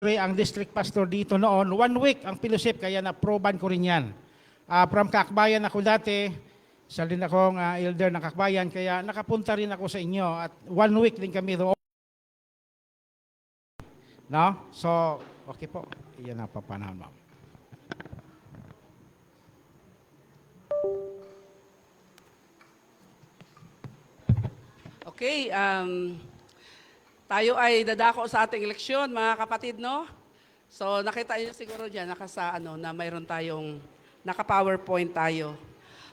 ang district pastor dito noon, 1 week ang fellowship, kaya na-proban ko rin yan. From Kakbayan ako dati, isa din akong elder ng Kakbayan, kaya nakapunta rin ako sa inyo at 1 week din kami roon. No? So, okay po. Iyan ang papanahon, ma'am. Okay, tayo ay dadako sa ating eleksyon, mga kapatid, no? So, nakita niyo siguro diyan na mayroon tayong naka-PowerPoint tayo.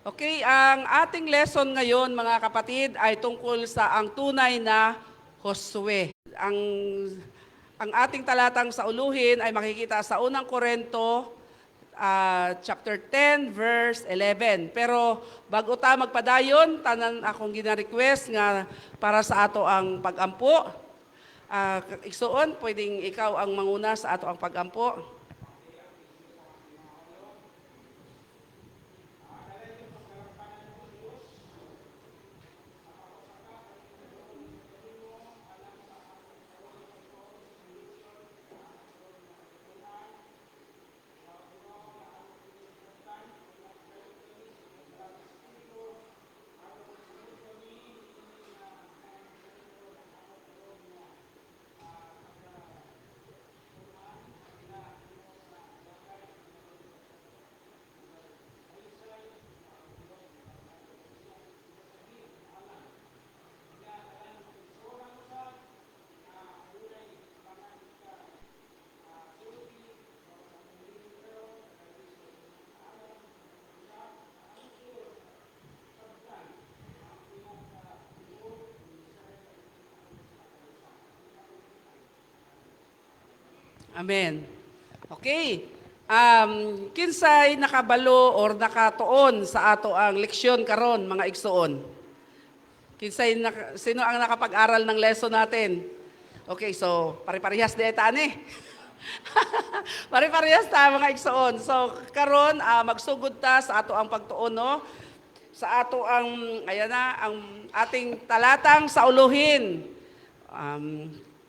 Okay, ang ating lesson ngayon, mga kapatid, ay tungkol sa ang tunay na Josue. Ang ating talatang sa uluhin ay makikita sa unang Korinto, chapter 10, verse 11. Pero bago ta magpadayon, tanan akong gina-request nga para sa ato ang pag-ampo. Igsuon, pwedeng ikaw ang manguna sa ato ang pag-ampo. Amen. Okay. Kinsay nakabalo or nakatuon sa ato ang leksyon karon, mga igsuon? Sino ang nakapag-aral ng lesson natin? Okay, so pare-parehas di ta ani. Pare-parehas ta, mga igsuon. So karon magsugod ta sa ato ang pagtuon, no? Sa ato ang ang ating talatang sa uluhin.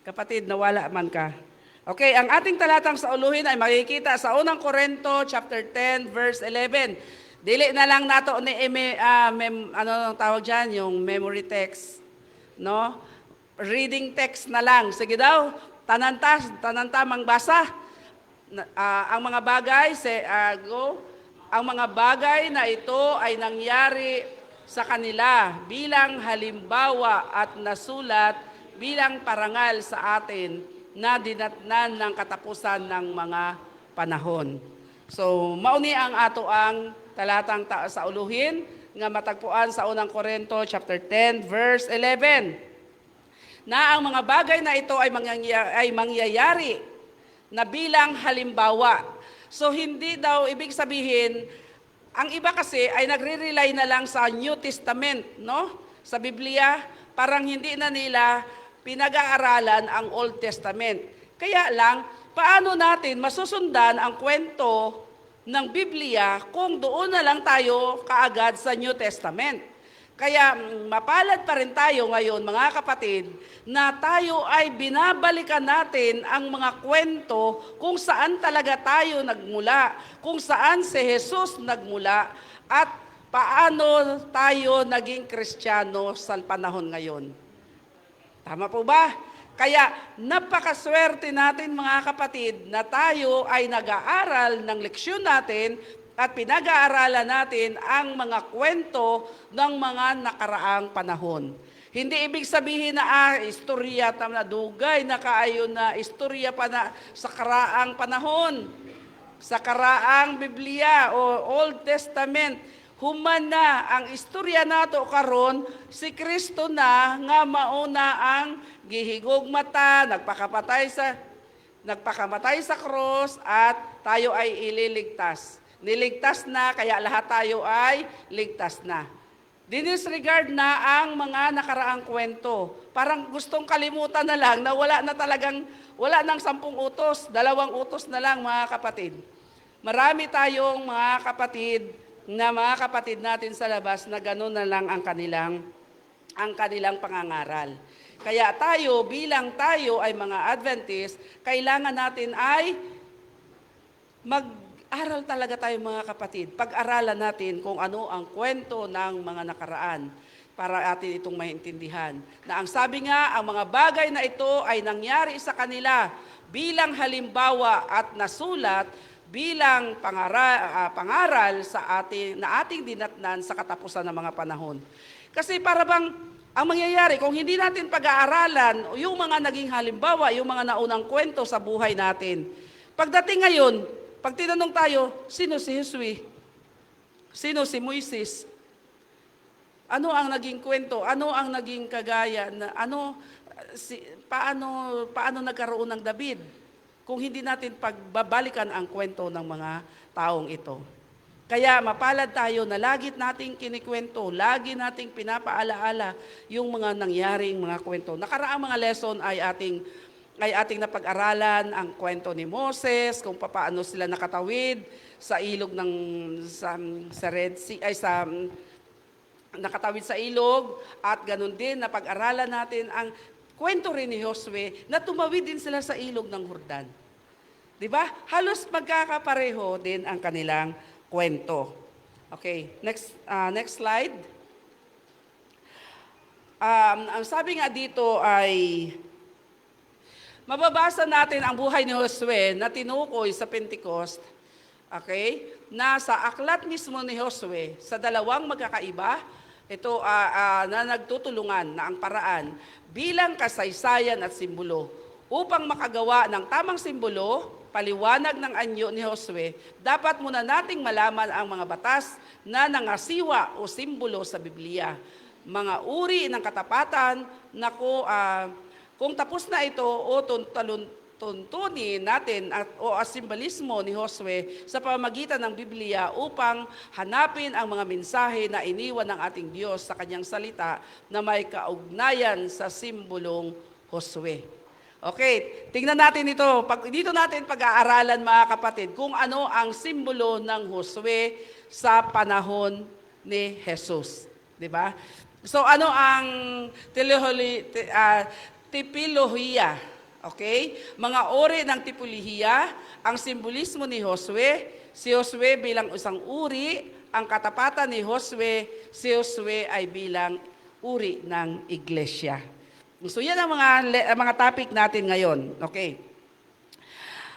Kapatid, nawala man ka. Okay, ang ating talatang sa uluhin ay makikita sa unang Korinto chapter 10 verse 11. Dili na lang nato ni ano tawag diyan, yung memory text, no? Reading text na lang. Sige daw, tananta mangbasa. Ang mga bagay ang mga bagay na ito ay nangyari sa kanila bilang halimbawa at nasulat bilang parangal sa atin na dinatnan ng katapusan ng mga panahon. So, mauni ang ato ang talatang sa uluhin nga matagpuan sa unang Korinto chapter 10 verse 11. Na ang mga bagay na ito ay mangyayari na bilang halimbawa. So, hindi daw ibig sabihin, ang iba kasi ay nagre-rely na lang sa New Testament, no? Sa Biblia, parang hindi na nila pinag-aaralan ang Old Testament. Kaya lang, paano natin masusundan ang kwento ng Biblia kung doon na lang tayo kaagad sa New Testament? Kaya mapalad pa rin tayo ngayon, mga kapatid, na tayo ay binabalikan natin ang mga kwento kung saan talaga tayo nagmula, kung saan si Jesus nagmula, at paano tayo naging Kristiyano sa panahon ngayon. Tama po ba? Kaya napakaswerte natin, mga kapatid, na tayo ay nag-aaral ng leksyon natin at pinag-aaralan natin ang mga kwento ng mga nakaraang panahon. Hindi ibig sabihin na istorya na dugay na kaayo na istorya pa na sa karaang panahon, sa karaang Biblia o Old Testament. Human na ang istorya nato karon, si Kristo na nga mauna ang gihigugmata, nagpakamatay sa cross at tayo ay ililigtas. Niligtas na, kaya lahat tayo ay ligtas na. Dinisregard na ang mga nakaraang kwento. Parang gustong kalimutan na lang na wala ng 10 utos, 2 utos na lang, mga kapatid. Marami tayong mga kapatid natin sa labas na gano'n na lang ang kanilang pangangaral. Kaya tayo ay mga Adventist, kailangan natin ay mag-aral talaga tayo mga kapatid. Pag-aralan natin kung ano ang kwento ng mga nakaraan para atin itong maintindihan. Na ang sabi nga, ang mga bagay na ito ay nangyari sa kanila bilang halimbawa at nasulat bilang pangaral sa ating dinatnan sa katapusan ng mga panahon. Kasi para bang ang mangyayari, kung hindi natin pag-aaralan yung mga naging halimbawa, yung mga naunang kwento sa buhay natin, pagdating ngayon, pag tinanong tayo, sino si Jesus? Sino si Moises? Ano ang naging kwento? Ano ang naging kagaya? Paano nagkaroon ng David? Kung hindi natin pagbabalikan ang kwento ng mga taong ito. Kaya mapalad tayo na lagi nating kinikwento, lagi nating pinapaalaala yung mga nangyaring mga kwento. Nakaraang mga lesson ay ating napag-aralan ang kwento ni Moses, kung paano sila nakatawid sa ilog sa Red Sea, nakatawid sa ilog, at ganun din napag-aralan natin ang kwento rin ni Josue na tumawid din sila sa ilog ng Jordan. 'Di ba? Halos magkakapareho din ang kanilang kwento. Okay, next slide. Ang sabi nga dito ay mababasa natin ang buhay ni Josue na tinukoy sa Pentecost. Okay? Na sa aklat mismo ni Josue, sa dalawang magkakaiba, ito na nagtutulungan na ang paraan bilang kasaysayan at simbolo. Upang makagawa ng tamang simbolo, paliwanag ng anyo ni Josue, dapat muna nating malaman ang mga batas na nangasiwa o simbolo sa Biblia. Mga uri ng katapatan na kung tapos na ito o tuntunin natin o simbalismo ni Josue sa pamamagitan ng Biblia upang hanapin ang mga mensahe na iniwan ng ating Diyos sa kanyang salita na may kaugnayan sa simbolong Josue. Okay, tingnan natin ito. Dito natin pag-aaralan mga kapatid kung ano ang simbolo ng Josue sa panahon ni Jesus. Di ba? So ano ang tipilohiya? Okay? Mga uri ng tipilohiya, ang simbolismo ni Josue, si Josue bilang isang uri, ang katapatan ni Josue, si Josue ay bilang uri ng iglesia. So yan ang mga topic natin ngayon. Okay.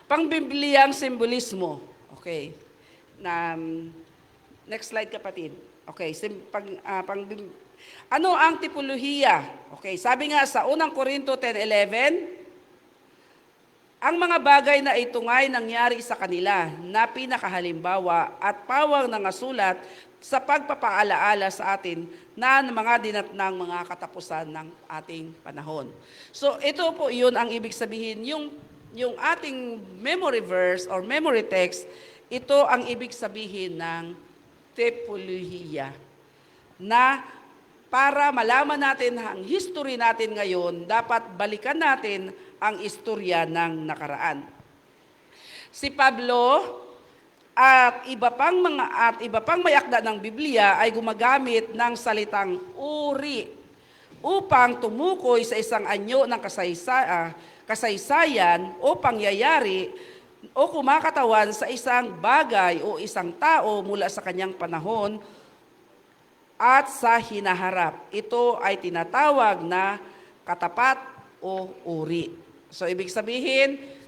Pangbibliyang simbolismo. Okay. Next slide kapatid. Okay. Ano ang tipolohiya? Okay. Sabi nga sa unang Korinto 10:11, ang mga bagay na ito nga'y nangyari sa kanila na pinakahalimbawa at pawang nangasulat sa pagpapaalaala sa atin na mga dinatnang mga katapusan ng ating panahon. So ito po yun ang ibig sabihin, yung ating memory verse or memory text, ito ang ibig sabihin ng tipolohiya. Na para malaman natin ang history natin ngayon, dapat balikan natin ang istorya ng nakaraan. Si Pablo at iba pang may akda ng Biblia ay gumagamit ng salitang uri upang tumukoy sa isang anyo ng kasaysayan o pangyayari o kumakatawan sa isang bagay o isang tao mula sa kanyang panahon at sa hinaharap. Ito ay tinatawag na katapat o uri. So ibig sabihin,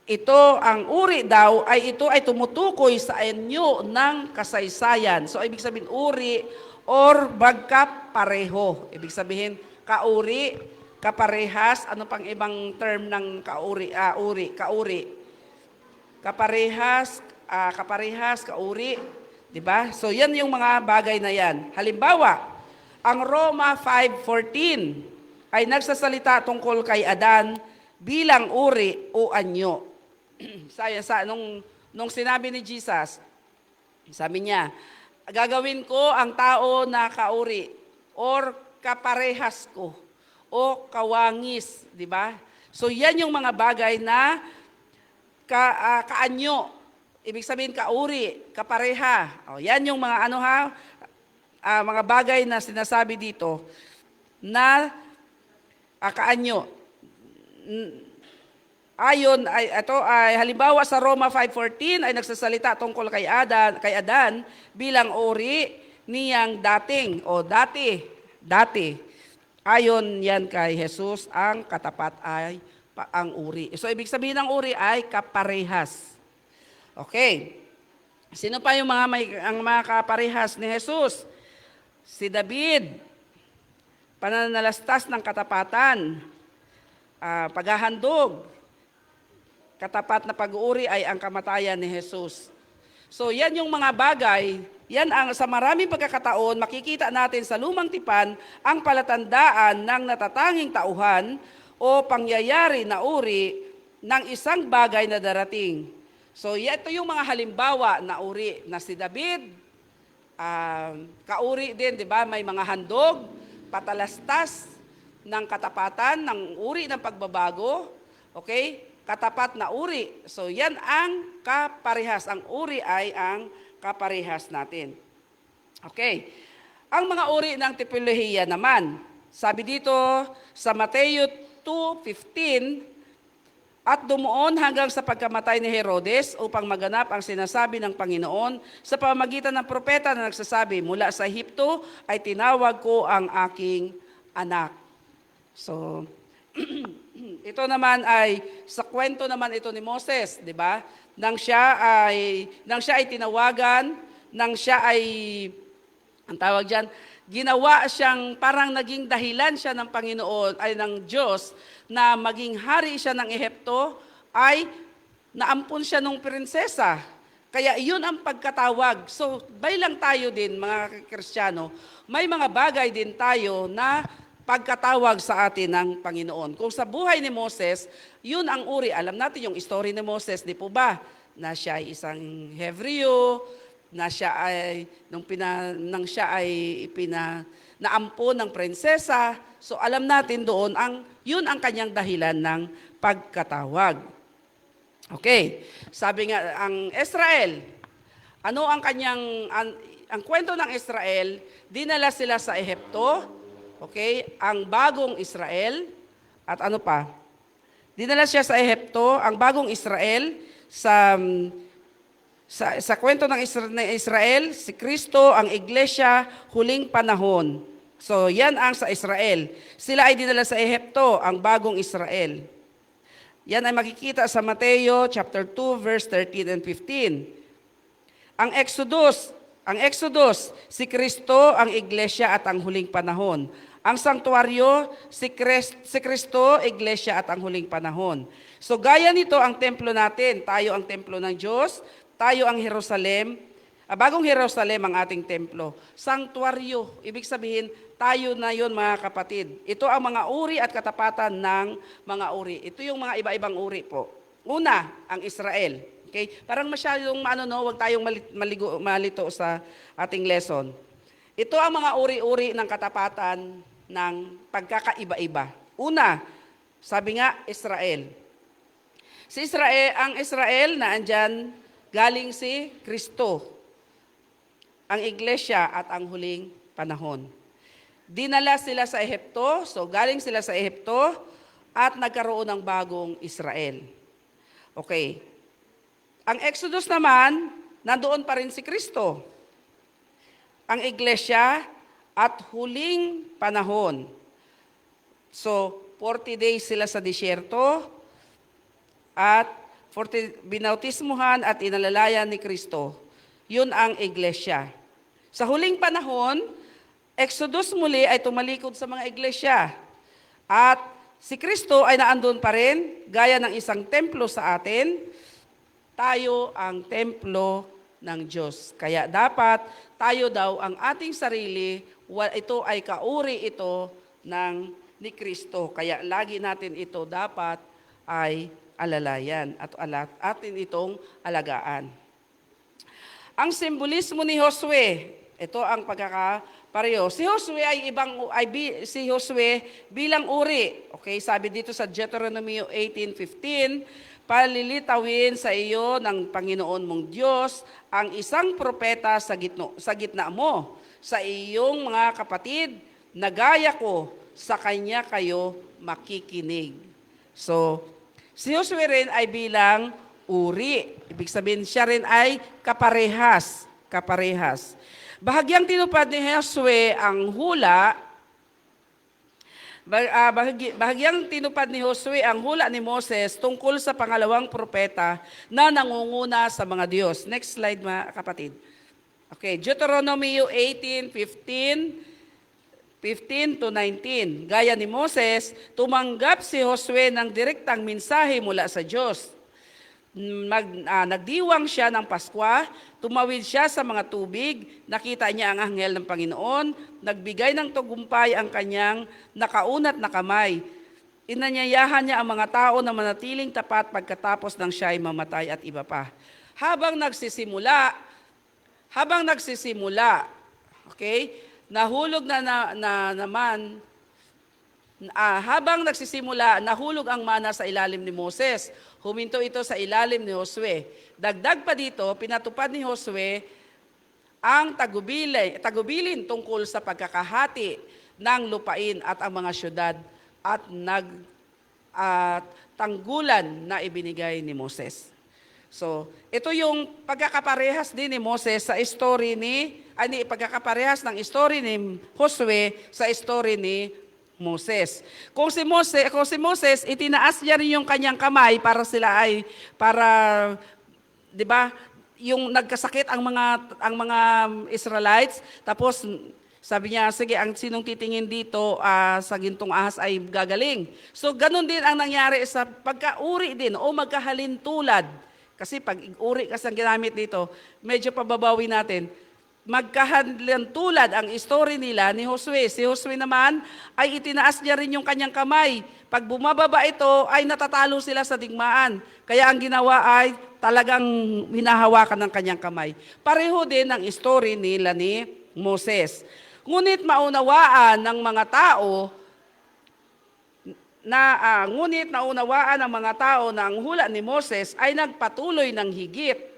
ito ang uri daw ito ay tumutukoy sa anyo ng kasaysayan. So ibig sabihin uri or magkapareho. Ibig sabihin kauri, kaparehas, ano pang ibang term ng kauri, kauri. Kaparehas, kauri, 'di ba? So yan yung mga bagay na yan. Halimbawa, ang Roma 5:14 ay nagsasalita tungkol kay Adan bilang uri o anyo. Nung sinabi ni Jesus, sabi niya, gagawin ko ang tao na kauri or kaparehas ko o kawangis, di ba? So yan yung mga bagay na kaanyo. Ibig sabihin kauri, kapareha. O, yan yung mga mga bagay na sinasabi dito na kaanyo. Ayon ay ito ay halimbawa sa Roma 5:14 ay nagsasalita tungkol kay Adan bilang uri niyang dati. Ayon yan kay Jesus, ang katapat ay ang uri. So ibig sabihin ng uri ay kaparehas. Okay. Sino pa yung ang mga kaparehas ni Jesus? Si David, pananalastas ng katapatan, paghahandog, katapat na pag-uuri ay ang kamatayan ni Jesus. So yan yung mga bagay, yan ang sa maraming pagkakataon, makikita natin sa lumang tipan ang palatandaan ng natatanging tauhan o pangyayari na uri ng isang bagay na darating. So ito yung mga halimbawa na uri na si David, kauri din, di ba? May mga handog, patalastas ng katapatan, ng uri ng pagbabago, okay? Katapat na uri. So yan ang kaparehas. Ang uri ay ang kaparehas natin. Okay. Ang mga uri ng tipolohiya naman, sabi dito sa Mateo 2:15, at dumuon hanggang sa pagkamatay ni Herodes upang maganap ang sinasabi ng Panginoon sa pamamagitan ng propeta na nagsasabi, mula sa Ehipto ay tinawag ko ang aking anak. So, ito naman ay sa kwento naman ito ni Moses, di ba? Nang siya ay tinawagan, nang siya ay ang tawag diyan, ginawa siyang parang naging dahilan siya ng Panginoon ay ng Diyos na maging hari siya ng Ehipto, ay naampun siya nung prinsesa. Kaya iyon ang pagkatawag. So, baylang tayo din mga Kristiyano, may mga bagay din tayo na pagkatawag sa atin ng Panginoon. Kung sa buhay ni Moses, yun ang uri. Alam natin yung story ni Moses, di po ba? Na siya ay isang Hebreo, na siya ay, naampon ng prinsesa. So alam natin doon, yun ang kanyang dahilan ng pagkatawag. Okay, sabi nga, ang Israel, ano ang ang kwento ng Israel, dinala sila sa Ehipto. Okay, ang bagong Israel, at ano pa? Dinala siya sa Ehipto, ang bagong Israel, sa kwento ng Israel, si Kristo, ang iglesia, huling panahon. So, yan ang sa Israel. Sila ay dinala sa Ehipto, ang bagong Israel. Yan ay makikita sa Mateo chapter 2, verse 13 and 15. Ang Exodus, si Kristo, ang iglesia at ang huling panahon. Ang sanktuaryo, si Kristo, iglesia at ang huling panahon. So gaya nito ang templo natin. Tayo ang templo ng Diyos, tayo ang Jerusalem, bagong Jerusalem ang ating templo. Sanktuaryo, ibig sabihin, tayo na yon mga kapatid. Ito ang mga uri at katapatan ng mga uri. Ito yung mga iba-ibang uri po. Una, ang Israel. Okay? Parang masyadong wag tayong malito sa ating lesson. Ito ang mga uri-uri ng katapatan ng pagkakaiba-iba. Una, sabi nga, Israel. Ang Israel na andyan, galing si Kristo, ang iglesia at ang huling panahon. Dinala sila sa Ehipto, so galing sila sa Ehipto at nagkaroon ng bagong Israel. Okay. Ang Exodus naman, nandoon pa rin si Kristo, ang iglesia at huling panahon. So, 40 days sila sa disyerto at binautismuhan at inalalayan ni Kristo. Yun ang iglesia. Sa huling panahon, Exodus muli ay tumalikod sa mga iglesia. At si Kristo ay naandun pa rin, gaya ng isang templo sa atin. Tayo ang templo ng Diyos. Kaya dapat tayo daw ang ating sarili, ito ay kauri ito ni Kristo. Kaya lagi natin ito dapat ay alalayan at atin itong alagaan. Ang simbolismo ni Josue, ito ang pagkakapareho. Si Josue bilang uri. Okay, sabi dito sa Deuteronomy 18:15, palilitawin sa iyo ng Panginoon mong Diyos ang isang propeta sa gitna mo, sa iyong mga kapatid na gaya ko sa kanya kayo makikinig. So, si Josue rin ay bilang uri. Ibig sabihin, siya rin ay kaparehas. Kaparehas. Bahagyang tinupad ni Josue ang hula. Bahagyang tinupad ni Josue ang hula ni Moses tungkol sa pangalawang propeta na nangunguna sa mga Diyos. Next slide, mga kapatid. Okay, Deuteronomy 18:15 to 19. Gaya ni Moses, tumanggap si Josue ng direktang mensahe mula sa Diyos. Nagdiwang siya ng Paskwa, tumawid siya sa mga tubig, nakita niya ang anghel ng Panginoon, nagbigay ng tagumpay ang kanyang nakaunat na kamay. Inanyayahan niya ang mga tao na manatiling tapat pagkatapos ng siya ay mamatay at iba pa. Habang nagsisimula, okay, nahulog habang nagsisimula, nahulog ang mana sa ilalim ni Moses. Huminto ito sa ilalim ni Josue. Dagdag pa dito, pinatupad ni Josue ang tagubilin tungkol sa pagkakahati ng lupain at ang mga syudad at tanggulan na ibinigay ni Moses. So, ito yung pagkakaparehas din ni Moses sa pagkakaparehas ng story ni Josue sa story ni Moses. Kung si Moses, itinaas niya rin yung kanyang kamay para 'di ba, yung nagkasakit ang mga Israelites, tapos sabi niya, sige, ang sinong titingin dito sa gintong ahas ay gagaling. So, ganun din ang nangyari sa pagkauri din o magkahalintulad. Kasi pag uri kasi ang ginamit dito, medyo pababawi natin. Magkahalintulad ang story nila ni Josue. Si Josue naman ay itinaas niya rin yung kanyang kamay. Pag bumababa ito, ay natatalo sila sa digmaan. Kaya ang ginawa ay talagang hinahawakan ng kanyang kamay. Pareho din ang story nila ni Moses. Ngunit naunawaan ng mga tao na ang hula ni Moses ay nagpatuloy ng higit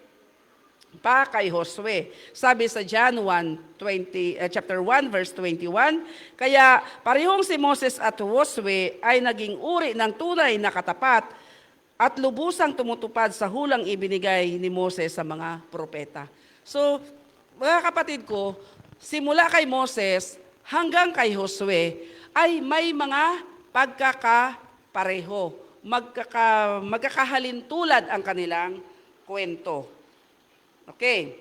pa kay Josue. Sabi sa John chapter 1 verse 21, kaya parehong si Moses at Josue ay naging uri ng tunay na katapat at lubusang tumutupad sa hulang ibinigay ni Moses sa mga propeta. So, mga kapatid ko, simula kay Moses hanggang kay Josue ay may mga pagkakapareho, magkakahalintulad ang kanilang kwento. Okay.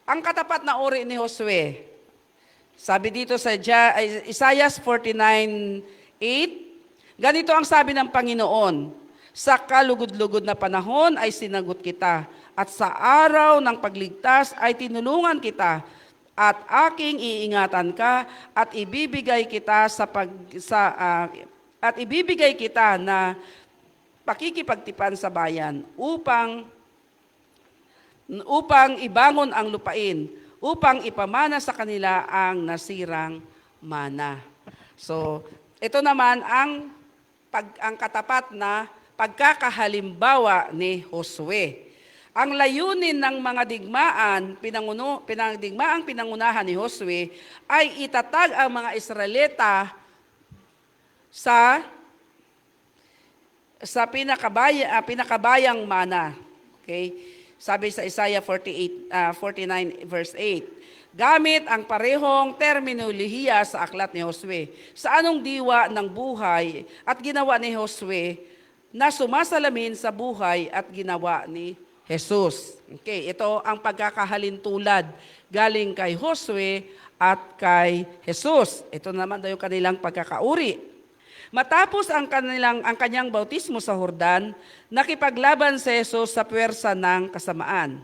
Ang katapat na uri ni Josue, sabi dito sa Isaiah 49:8, ganito ang sabi ng Panginoon, sa kalugod-lugod na panahon ay sinagot kita, at sa araw ng pagligtas ay tinulungan kita, at aking iingatan ka, at ibibigay kita na pakikipagtipan sa bayan upang ibangon ang lupain, upang ipamana sa kanila ang nasirang mana. So, ito naman ang katapat na pagkakahalimbawa ni Josue. Ang layunin ng mga pinangunahan ni Josue ay itatag ang mga Israelita sa pinakabayang mana. Okay? Sabi sa Isaiah 49 verse 8, gamit ang parehong terminolohiya sa aklat ni Josue. Sa anong diwa ng buhay at ginawa ni Josue na sumasalamin sa buhay at ginawa ni Jesus. Okay, ito ang pagkakahalintulad galing kay Josue at kay Jesus. Ito naman daw yung kanilang pagkakauri. Matapos ang kanyang bautismo sa Jordan, nakipaglaban si Jesus sa puwersa ng kasamaan.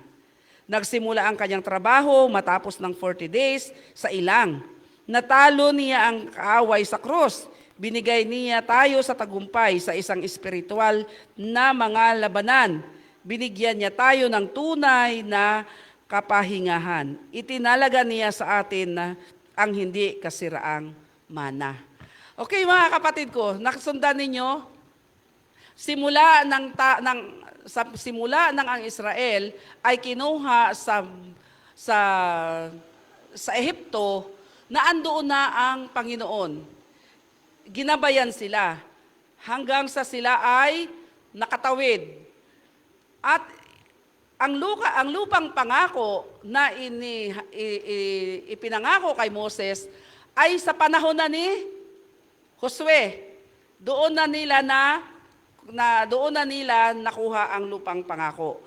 Nagsimula ang kanyang trabaho matapos ng 40 days sa ilang. Natalo niya ang kaaway sa krus. Binigay niya tayo sa tagumpay sa isang espiritual na mga labanan. Binigyan niya tayo ng tunay na kapahingahan. Itinalaga niya sa atin na ang hindi kasiraang mana. Okay, mga kapatid ko, nakasundan ninyo, simula ng ang Israel ay kinuha sa Ehipto na andoon na ang Panginoon. ginabayan sila hanggang sa sila ay nakatawid. At ang lupang pangako na ipinangako kay Moses ay sa panahon na ni Josue. Doon na nila nakuha ang lupang pangako.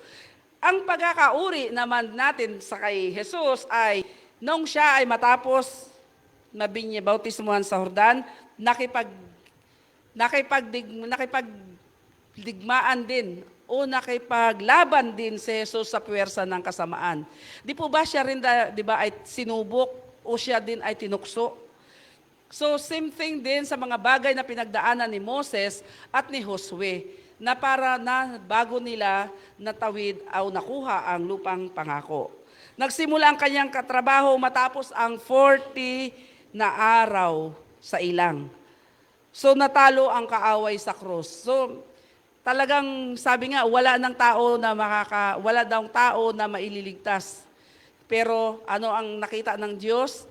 Ang pagkakauri naman natin sa kay Jesus ay nung siya ay matapos bautismuhan sa Jordan, nakipagdigmaan din o nakipaglaban din si Jesus sa puwersa ng kasamaan. Di po ba siya rin, di ba, ay sinubok o siya din ay tinukso? So, same thing din sa mga bagay na pinagdaanan ni Moses at ni Josue, na para na bago nila natawid o nakuha ang lupang pangako. Nagsimula ang kanyang katrabaho matapos ang 40 na araw sa ilang. So, natalo ang kaaway sa krus. So, talagang sabi nga, wala daw tao na maililigtas. Pero ano ang nakita ng Diyos,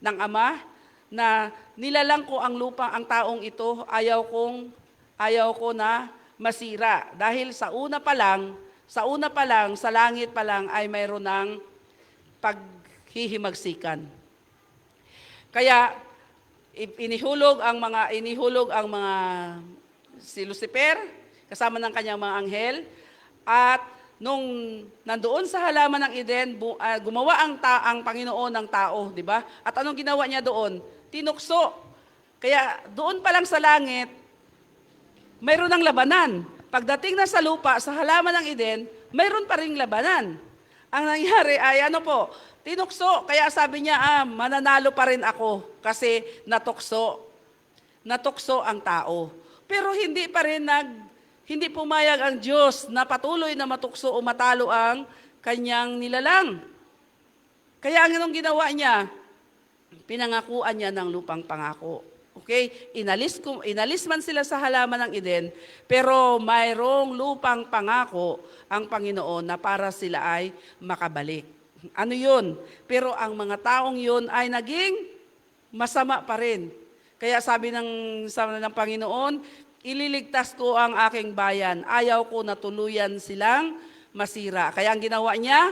ng Ama, na nilalang ko ang taong ito, ayaw ko na masira. Dahil sa una pa lang, sa langit pa lang ay mayroon ng paghihimagsikan. Kaya inihulog ang mga si Lucifer kasama ng kanyang mga anghel, at nung nandoon sa halaman ng Eden, gumawa ang Panginoon ng tao, di ba? At anong ginawa niya doon? Tinukso. Kaya doon pa lang sa langit, mayroon ng labanan. Pagdating na sa lupa, sa halaman ng Eden, mayroon pa ring labanan. Ang nangyari ay tinukso. Kaya sabi niya, mananalo pa rin ako kasi natukso. Natukso ang tao. Pero hindi pumayag ang Diyos na patuloy na matukso o matalo ang kanyang nilalang. Kaya ang anong ginawa niya? Pinangakuan niya ng lupang pangako. Okay? Inalis man sila sa halaman ng Eden, pero mayroong lupang pangako ang Panginoon na para sila ay makabalik. Ano yun? Pero ang mga taong yun ay naging masama pa rin. Kaya sabi ng Panginoon, ililigtas ko ang aking bayan. Ayaw ko na tuluyan silang masira. Kaya ang ginawa niya,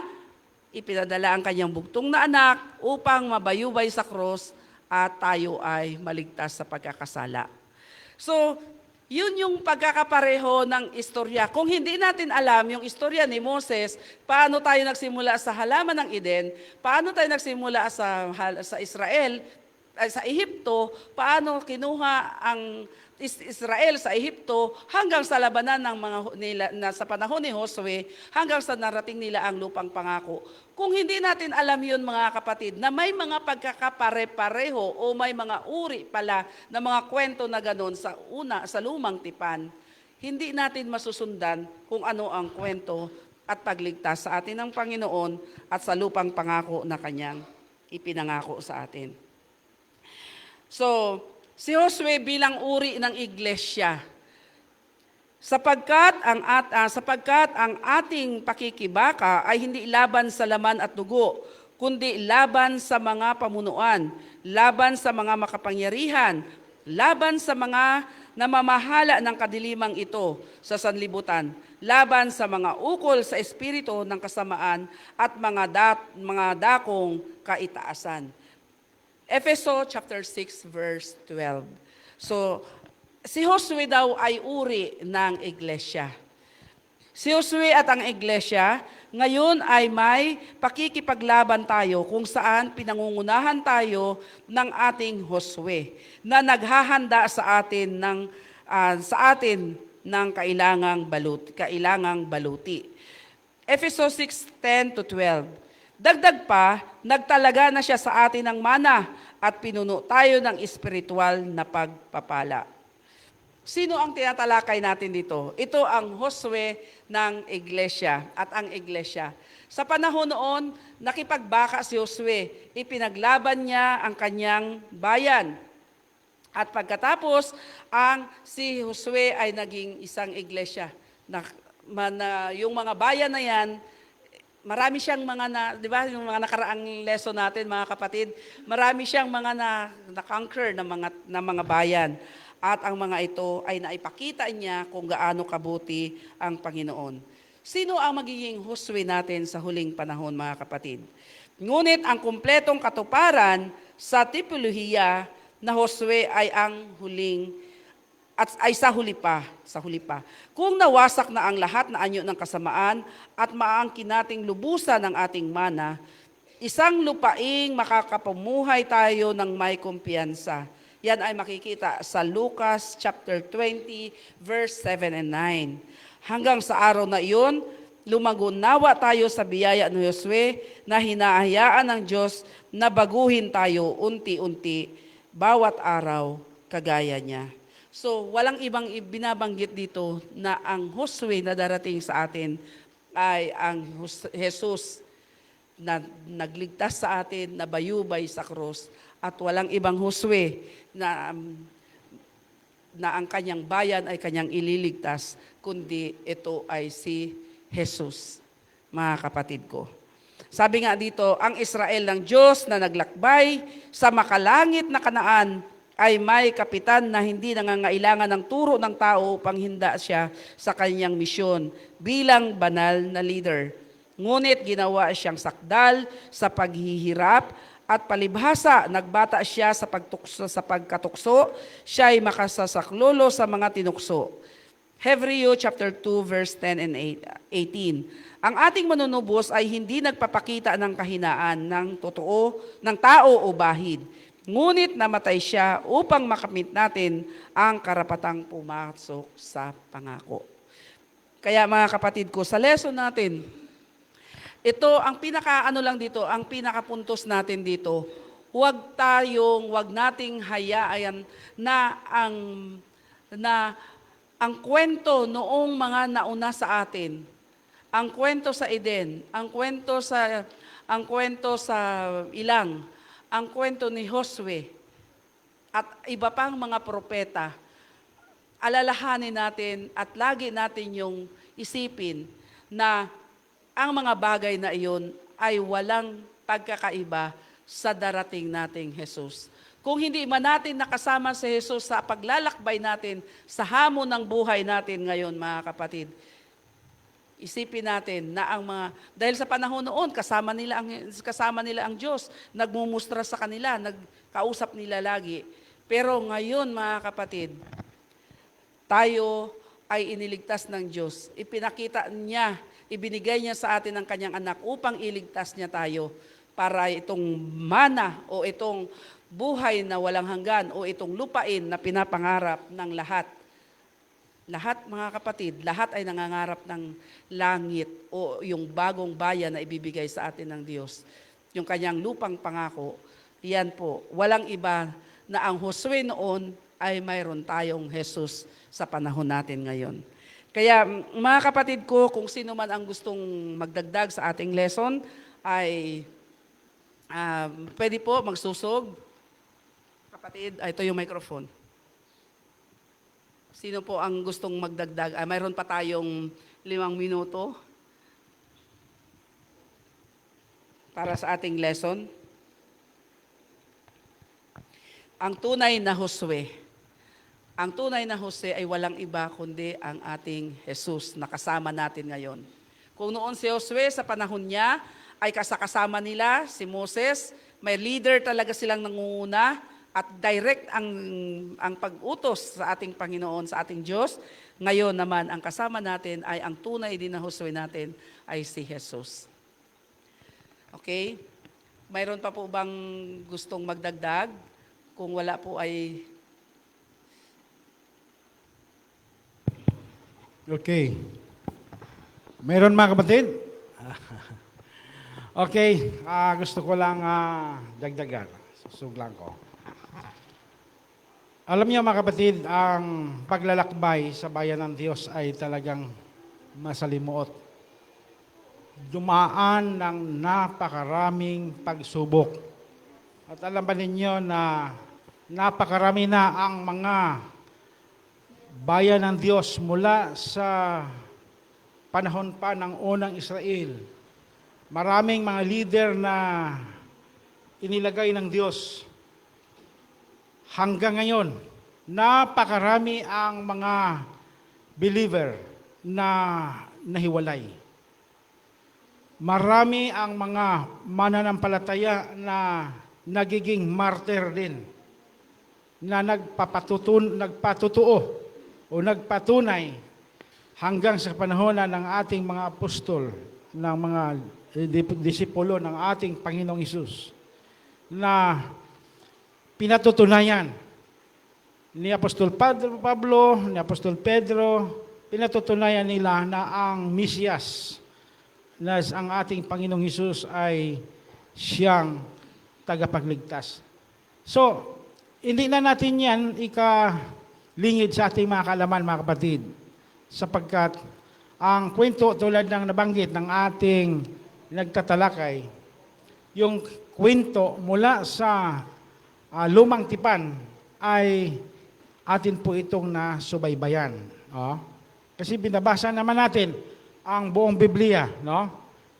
ipinadala ang kanyang bugtong na anak upang mabayubay sa krus at tayo ay maligtas sa pagkakasala. So, yun yung pagkakapareho ng istorya. Kung hindi natin alam yung istorya ni Moses, paano tayo nagsimula sa halaman ng Eden, paano tayo nagsimula sa Israel, sa Ehipto, paano kinuha ang Israel sa Ehipto hanggang sa labanan sa panahon ni Josue, hanggang sa narating nila ang lupang pangako. Kung hindi natin alam yun, mga kapatid, na may mga pagkakapare-pareho o may mga uri pala na mga kwento na ganon sa lumang tipan, hindi natin masusundan kung ano ang kwento at pagligtas sa atin ng Panginoon at sa lupang pangako na kanyang ipinangako sa atin. So, si Josue bilang uri ng iglesia, sapagkat ang ating pakikibaka ay hindi laban sa laman at dugo, kundi laban sa mga pamunuan, laban sa mga makapangyarihan, laban sa mga namamahala ng kadilimang ito sa sanlibutan, laban sa mga ukol sa espiritu ng kasamaan at mga dakong kaitaasan. Efeso chapter 6 verse 12. So, si Josue daw ay uri ng iglesia. Si Josue at ang iglesia, ngayon ay may pakikipaglaban tayo kung saan pinangungunahan tayo ng ating Josue na naghahanda sa atin ng kailangang baluti. Efeso 6:10-12. Dagdag pa, nagtalaga na siya sa atin ng mana at pinuno tayo ng espiritual na pagpapala. Sino ang tinatalakay natin dito? Ito ang Josue ng iglesia at ang iglesia. Sa panahon noon, nakipagbaka si Josue. Ipinaglaban niya ang kanyang bayan. At pagkatapos, si Josue ay naging isang iglesia. Yung mga bayan na yan, marami siyang mga di ba, yung mga nakaraang lesson natin, mga kapatid, marami siyang mga na-conquer na mga bayan. At ang mga ito ay naipakita niya kung gaano kabuti ang Panginoon. Sino ang magiging Josue natin sa huling panahon, mga kapatid? Ngunit ang kumpletong katuparan sa tipolohiya na Josue ay ang huling at ay sa huli pa. Kung nawasak na ang lahat na anyo ng kasamaan at maangkin nating lubusan ng ating mana, isang lupaing makakapumuhay tayo ng may kumpiyansa. Yan ay makikita sa Lucas chapter 20 verse 7 and 9. Hanggang sa araw na iyon, lumagunawa tayo sa biyaya ni Josue na hinahayaan ng Diyos na baguhin tayo unti-unti bawat araw kagaya niya. So, walang ibang binabanggit dito na ang Josue na darating sa atin ay ang Jesus na nagligtas sa atin, na bayubay sa krus, at walang ibang Josue na ang kanyang bayan ay kanyang ililigtas, kundi ito ay si Jesus, mga kapatid ko. Sabi nga dito, ang Israel ng Diyos na naglakbay sa makalangit na Kanaan ay may kapitan na hindi nangangailangan ng turo ng tao upang hinda siya sa kanyang misyon bilang banal na leader. Ngunit ginawa siyang sakdal sa paghihirap at palibhasa nagbata siya sa pagkatukso, siya ay makasasaklolo sa mga tinukso. Hebreo chapter 2 verse 10 and 18. Ang ating manunubos ay hindi nagpapakita ng kahinaan ng tao o bahid. Ngunit namatay siya upang makamit natin ang karapatang pumasok sa pangako. Kaya mga kapatid ko, sa lesson natin, ito ang ang pinakapuntos natin dito, wag nating hayaan na ang kwento noong mga nauna sa atin, ang kwento sa Eden, ang kwento sa ilang, ang kwento ni Josue at iba pang mga propeta, alalahanin natin at lagi natin yung isipin na ang mga bagay na iyon ay walang pagkakaiba sa darating nating Jesus. Kung hindi man natin nakasama si Jesus sa paglalakbay natin sa hamon ng buhay natin ngayon, mga kapatid, isipin natin na dahil sa panahon noon, kasama nila ang Diyos, nagmumustra sa kanila, nagkausap nila lagi. Pero ngayon, mga kapatid, tayo ay iniligtas ng Diyos. Ipinakita niya, ibinigay niya sa atin ang kanyang anak upang iligtas niya tayo para itong mana o itong buhay na walang hanggan o itong lupain na pinapangarap ng lahat. Lahat, mga kapatid, lahat ay nangangarap ng langit o yung bagong bayan na ibibigay sa atin ng Diyos. Yung kanyang lupang pangako, yan po, walang iba na ang Josue noon ay mayroon tayong Jesus sa panahon natin ngayon. Kaya mga kapatid ko, kung sino man ang gustong magdagdag sa ating lesson, ay pwede po magsusog. Kapatid, ito yung microphone. Sino po ang gustong magdagdag? Mayroon pa tayong 5 minuto para sa ating lesson. Ang tunay na Josue. Ang tunay na Josue ay walang iba kundi ang ating Jesus na kasama natin ngayon. Kung noon si Josue sa panahon niya ay kasama nila, si Moses, may leader talaga silang nangunguna, at direct ang pag-utos sa ating Panginoon, sa ating Diyos. Ngayon naman, ang kasama natin ay ang tunay din na Josue natin ay si Jesus. Okay? Mayroon pa po bang gustong magdagdag? Kung wala po ay... Okay. Mayroon, mga kapatid? Okay, gusto ko lang dagdagan. Susuglan ko. Alam niyo, mga kapatid, ang paglalakbay sa bayan ng Diyos ay talagang masalimuot. Dumaan ng napakaraming pagsubok. At alam ba ninyo na napakarami na ang mga bayan ng Diyos mula sa panahon pa ng unang Israel maraming mga leader na inilagay ng Diyos. Hanggang ngayon, napakarami ang mga believer na nahiwalay. Marami ang mga mananampalataya na nagiging martyr din, na nagpatutuo o nagpatunay hanggang sa panahon na ng ating mga apostol, ng mga disipulo ng ating Panginoong Hesus, na pinatutunayan ni Apostol Pablo, ni Apostol Pedro, pinatutunayan nila na ang Mesiyas, na ang ating Panginoong Hesus ay siyang tagapagligtas. So, hindi na natin yan ikalingid sa ating mga kaalaman, mga kapatid, sapagkat ang kwento tulad ng nabanggit ng ating nagtatalakay, yung kwento mula sa lumang tipan ay atin po itong nasubaybayan. Kasi binabasa naman natin ang buong Biblia, no?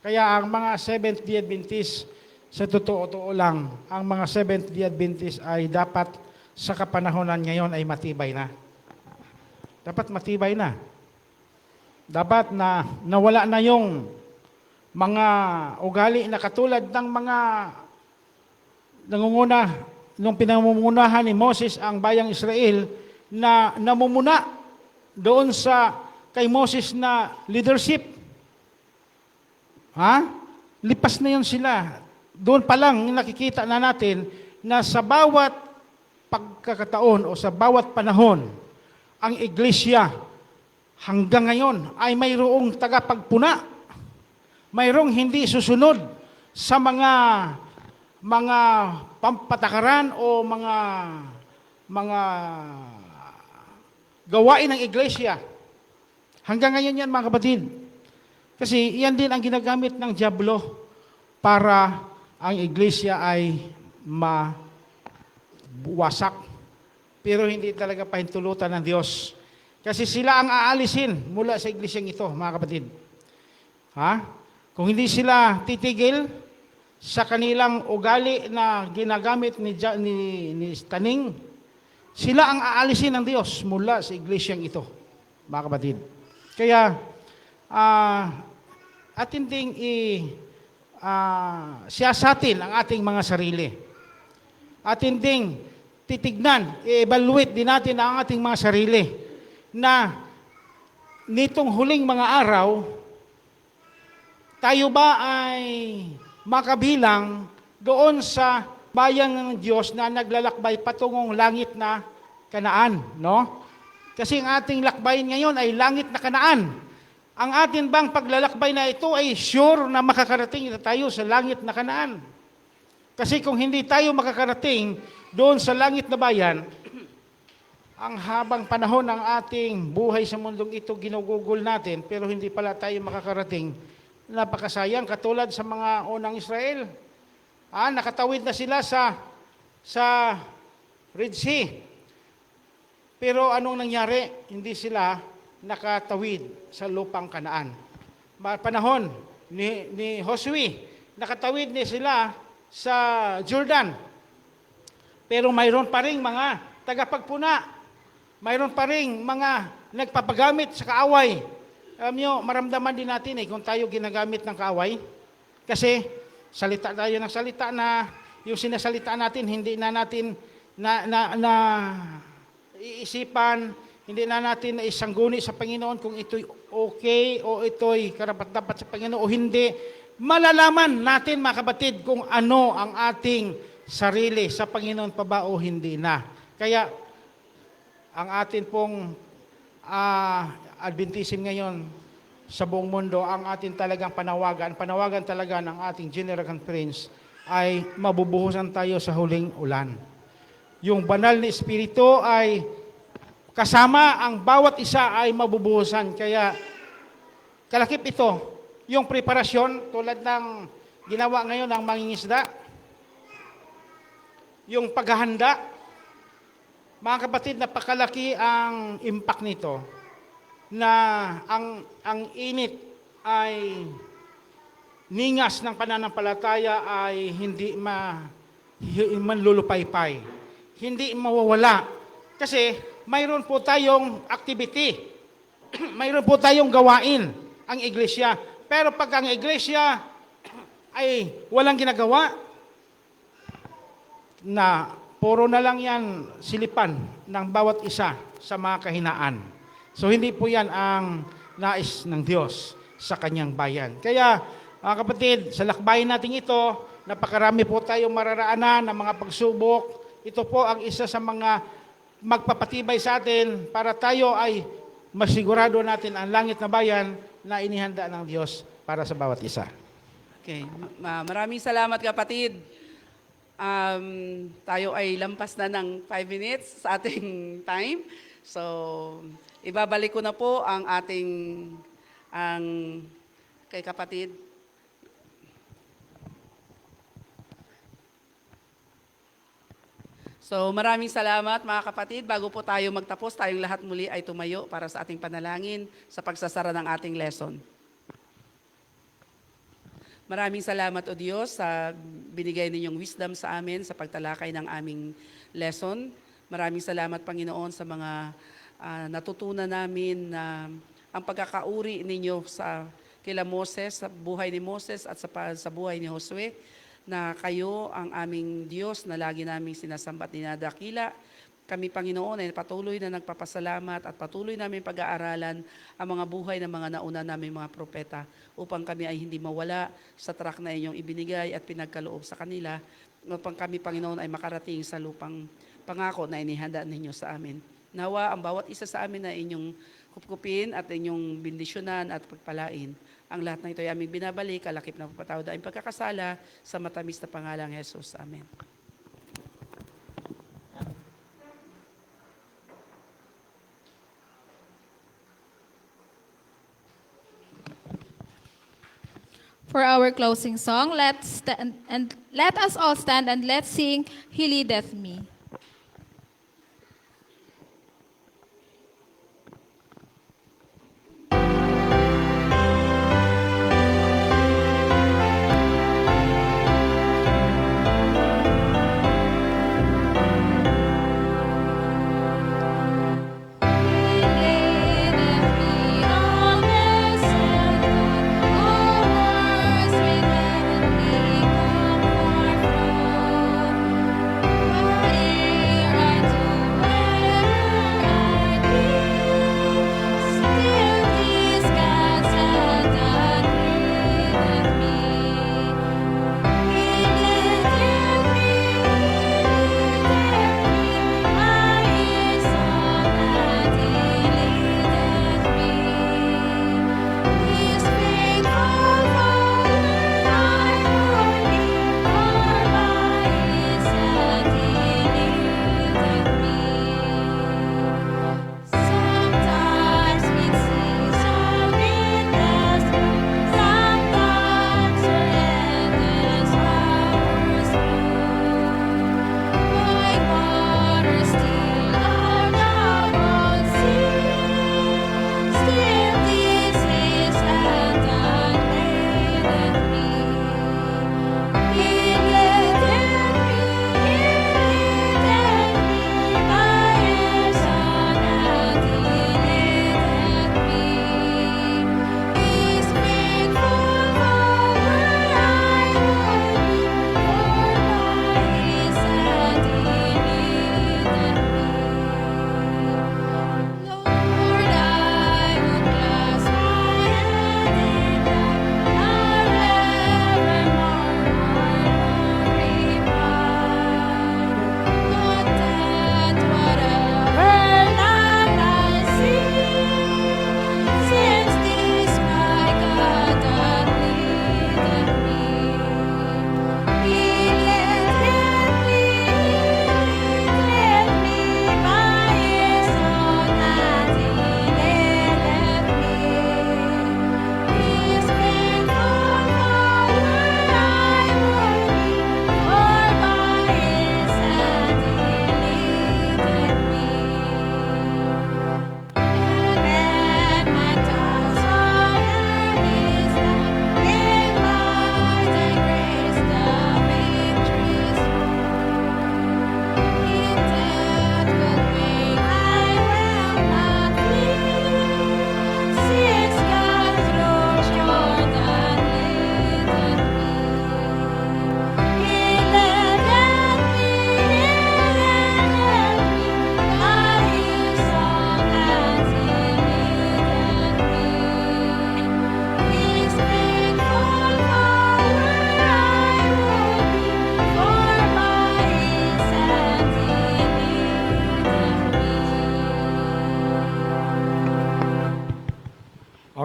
Kaya ang mga Seventh-day Adventist, sa totoo lang, ang mga Seventh-day Adventist ay dapat sa kapanahonan ngayon ay matibay na. Dapat matibay na. Dapat na nawala na yung mga ugali na katulad ng mga nangunguna nung pinamumunahan ni Moses ang bayang Israel na namumuna doon sa kay Moses na leadership. Lipas na yun sila. Doon pa lang nakikita na natin na sa bawat pagkakataon o sa bawat panahon, ang iglesia hanggang ngayon ay mayroong tagapagpuna. Mayroong hindi susunod sa mga pampatakaran o mga gawain ng iglesia. Hanggang ngayon yan, mga kapatid. Kasi yan din ang ginagamit ng dyablo para ang iglesia ay mawasak. Pero hindi talaga pahintulutan ng Diyos. Kasi sila ang aalisin mula sa iglesyang ito, mga kapatid. Kung hindi sila titigil sa kanilang ugali na ginagamit ni Taning, sila ang aalisin ng Diyos mula sa iglesyang ito, mga kapatid. Kaya, atinding siyasatin ang ating mga sarili. Atinding titignan, i-evaluate din natin ang ating mga sarili na nitong huling mga araw, tayo ba ay makabilang doon sa bayan ng Diyos na naglalakbay patungong langit na Kanaan, no? Kasi ang ating lakbayin ngayon ay langit na Kanaan. Ang atin bang paglalakbay na ito ay sure na makakarating tayo sa langit na Kanaan? Kasi kung hindi tayo makakarating doon sa langit na bayan, ang habang panahon ng ating buhay sa mundong ito ginugugol natin, pero hindi pala tayo makakarating, napakasayang, katulad sa mga unang Israel. Nakatawid na sila sa Red Sea. Pero anong nangyari? Hindi sila nakatawid sa lupang Kanaan. Panahon ni Josue, nakatawid ni sila sa Jordan. Pero mayroon pa ring mga tagapagpuna. Mayroon pa ring mga nagpapagamit sa kaaway. Alam nyo, maramdaman din natin kung tayo ginagamit ng kaaway. Kasi salita tayo ng salita na yung sinasalita natin, hindi na natin na iisipan, hindi na natin na isangguni sa Panginoon kung ito'y okay o ito'y karapat-dapat sa Panginoon o hindi. Malalaman natin, mga kapatid, kung ano ang ating sarili sa Panginoon pa ba o hindi na. Kaya, ang atin pong Adventism ngayon sa buong mundo, ang atin talagang panawagan talaga ng ating General Conference ay mabubuhusan tayo sa huling ulan. Yung banal na Espiritu ay kasama ang bawat isa ay mabubuhusan. Kaya kalakip ito, yung preparasyon tulad ng ginawa ngayon ng mangingisda, yung paghahanda, mga kapatid, napakalaki ang impact nito na ang init ay ningas ng pananampalataya ay hindi manlulupaypay. Hindi mawawala. Kasi mayroon po tayong activity. Mayroon po tayong gawain ang iglesia. Pero pag ang iglesia ay walang ginagawa, na puro na lang yan silipan ng bawat isa sa mga kahinaan. So hindi po yan ang nais ng Diyos sa kanyang bayan. Kaya mga kapatid, sa lakbayin natin ito, napakarami po tayong mararaanan ng mga pagsubok. Ito po ang isa sa mga magpapatibay sa atin para tayo ay masigurado natin ang langit na bayan na inihanda ng Diyos para sa bawat isa. Okay. Maraming salamat kapatid. Tayo ay lampas na ng 5 minutes sa ating time. So, ibabalik ko na po ang kay kapatid. So maraming salamat mga kapatid. Bago po tayo magtapos, tayong lahat muli ay tumayo para sa ating panalangin sa pagsasara ng ating lesson. Maraming salamat o Diyos sa binigay ninyong wisdom sa amin sa pagtalakay ng aming lesson. Maraming salamat Panginoon sa mga natutunan namin na ang pagkakauri ninyo sa kila Moses, sa buhay ni Moses at sa buhay ni Josue, na kayo ang aming Diyos na lagi naming sinasamba at dinadakila. Kami, Panginoon, ay patuloy na nagpapasalamat at patuloy namin pag-aaralan ang mga buhay ng mga nauna naming mga propeta upang kami ay hindi mawala sa track na inyong ibinigay at pinagkaloob sa kanila, upang kami, Panginoon, ay makarating sa lupang pangako na inihanda ninyo sa amin. Nawa ang bawat isa sa amin na inyong kupkupin at inyong bendisyonan at pagpalain. Ang lahat ng ito ay aming binabalik, kalakip na papatawad ang pagkakasala sa matamis na pangalang Jesus. Amen. For our closing song, let us all stand and let's sing, He Leadeth Me. What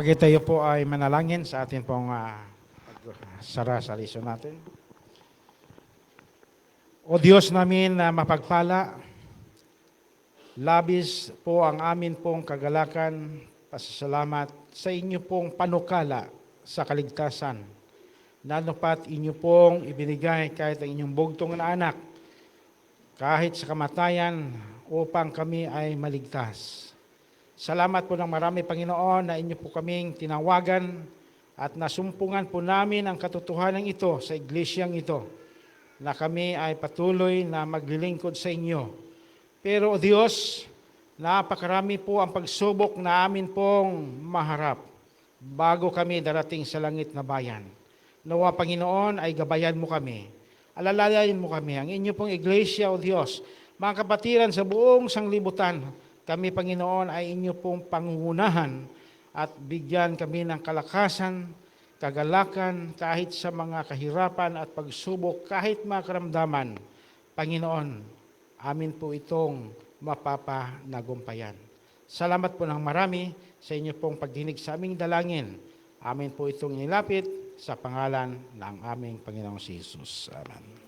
Bagay tayo po ay manalangin sa atin pong sara sa lesson natin. O Diyos namin na mapagpala, labis po ang amin pong kagalakan, pasasalamat sa inyo pong panukala sa kaligtasan. Nanupat inyo pong ibinigay kahit ang inyong bugtong na anak, kahit sa kamatayan, upang kami ay maligtas. Salamat po ng marami, Panginoon, na inyo po kaming tinawagan at nasumpungan po namin ang katotohanan ito sa iglesyang ito, na kami ay patuloy na maglilingkod sa inyo. Pero, O Diyos, napakarami po ang pagsubok na amin pong maharap bago kami darating sa langit na bayan. Nawa, Panginoon, ay gabayan mo kami. Alalayan mo kami, ang inyo pong iglesia, O Diyos, mga kapatiran sa buong sanglibutan. Kami, Panginoon, ay inyo pong pangungunahan at bigyan kami ng kalakasan, kagalakan, kahit sa mga kahirapan at pagsubok, kahit mga karamdaman. Panginoon, amin po itong mapapanagumpayan. Salamat po ng marami sa inyo pong pagdinig sa aming dalangin. Amin po itong inilapit sa pangalan ng aming Panginoong si Jesus. Amen.